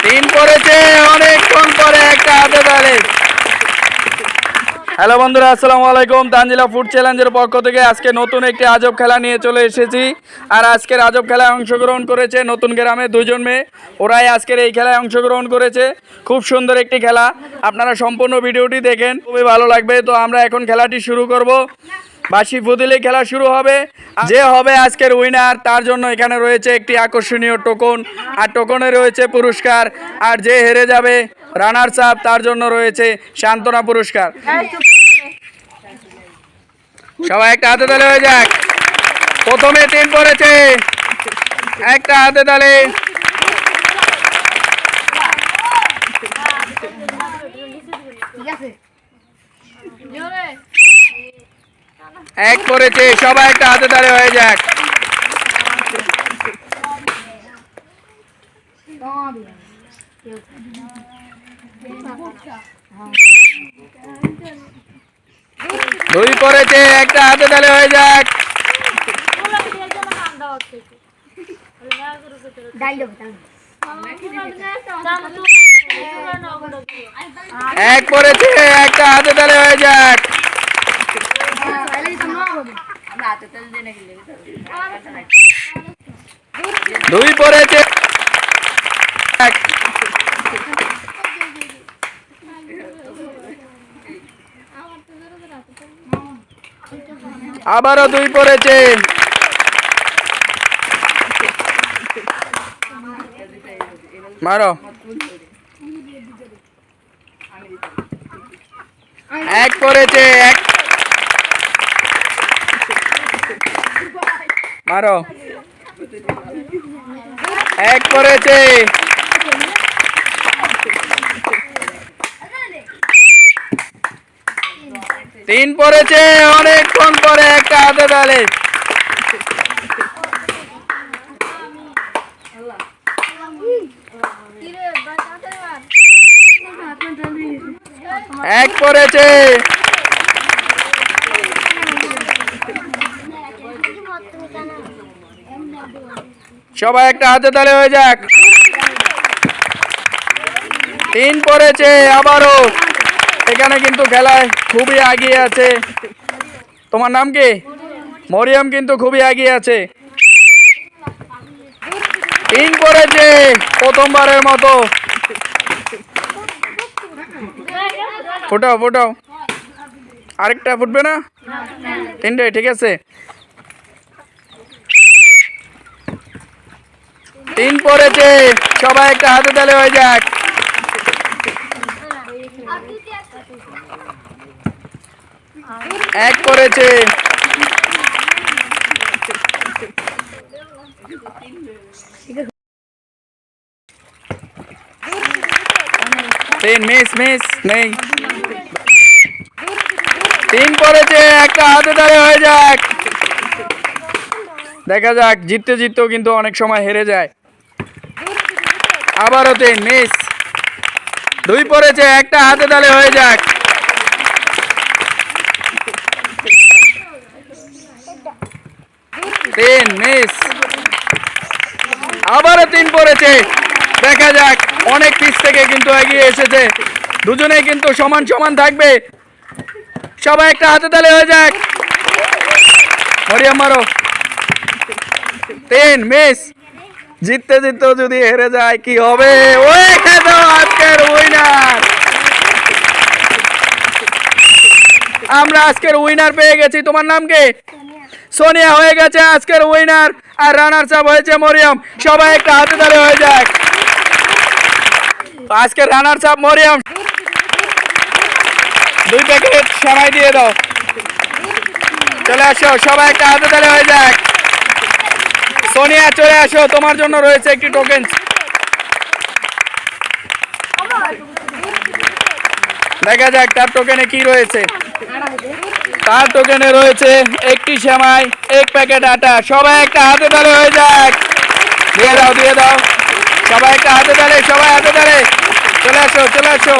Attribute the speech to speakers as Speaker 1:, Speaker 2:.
Speaker 1: তিন পড়েছে অনেকক্ষণ পরে একটা হাতে তালে। হ্যালো বন্ধুরা, আসসালামু আলাইকুম। তানজিলা ফুড চ্যালেঞ্জের পক্ষ থেকে আজকে নতুন একটি আজব খেলা নিয়ে চলে এসেছি। আর আজকের আজব খেলায় অংশগ্রহণ করেছে নতুন গ্রামে দুজন মেয়ে। ওরাই আজকের এই খেলায় অংশগ্রহণ করেছে। খুব সুন্দর একটি খেলা, আপনারা সম্পূর্ণ ভিডিওটি দেখেন, খুবই ভালো লাগবে। তো আমরা এখন খেলাটি শুরু করব। বাঁশি ফুদিলে খেলা শুরু হবে। যে হবে আজকের উইনার তার জন্য এখানে রয়েছে একটি আকর্ষণীয় টোকন, আর টোকনে রয়েছে পুরস্কার। আর যে হেরে যাবে রানার্স আপ, তার জন্য রয়েছে সান্ত্বনা পুরস্কার। সবাই একটা হাতে তালে হয়ে যাক। প্রথমে তিন পড়েছে, একটা হাতে তালে। এক পড়েছে, সবাই একটা হাতে তালে হয়ে যাক। দুই পড়েছে, একটা হাতে তালে হয়ে যাক। এক পড়েছে, একটা হাতে তালে হয়ে যাক। দুই পড়েছে, আবারও দুই পড়েছে। মারো। এক পড়েছে, এক মারো। এক পড়েছে, তিন পড়েছে অনেকক্ষণ পরে একটা হাতে তালে। এক পড়েছে, সবাই একটা হাতে তালে হয়ে যাক। তিন পড়েছে আবারও। এখানে কিন্তু খেলায় খুবই এগিয়ে আছে। তোমার নাম কি? মরিয়ম কিন্তু খুবই এগিয়ে আছে। তিন পড়েছে প্রথমবারের মতো। ফুটাও ফুটাও, আরেকটা ফুটবে না? তিনটে ঠিক আছে। তিন পড়েছে, সবাই একটা হাতে তালে হয়ে যাক। এক পড়েছে, তিন মিস মিস নেই। তিন পড়েছে, একটা হাতে তালে হয়ে যাক। দেখা যাক, জিততে জিততেও কিন্তু অনেক সময় হেরে যায়। আবারও তিন মিস। দুই পড়েছে, একটা হাতে তালে হয়ে যাক। তিন মিস। আবারও তিন পড়েছে। দেখা যাক, অনেক পিছ থেকে কিন্তু এগিয়ে এসেছে। দুজনেই কিন্তু সমান সমান থাকবে। সবাই একটা হাতে তালে হয়ে যাক। মরিয়ম মারো। তিন মিস। জিততে জিততেও যদি হেরে যায় কি হবে? ওই খেলো আজকের উইনার। আমরা আজকের উইনার পেয়ে গেছি। তোমার নাম কি? সোনিয়া হয়ে গেছে আজকের উইনার। আর রানার্স আপ হয়েছে মরিয়ম। সবাই একটা হাতে তালে হয়ে যাক। আজকের রানার্স আপ মরিয়ম। দুই প্যাকেট সেমাই দিয়ে দাও। চলে আসো, সবাই একটা হাতে তালে হয়ে যাক। সোনিয়া চলে আসো, তোমার জন্য রয়েছে একটি টোকেন। দেখা যাক তার টোকেনে কি রয়েছে। তার টোকেনে রয়েছে একটি সেমাই, এক প্যাকেট আটা। সবাই একটা হাতে তালে হয়ে যাক। দিয়ে দাও দিয়ে দাও। সবাই একটা হাতে তালে, সবাই হাতে তালে। চলে আসো চলে আসো।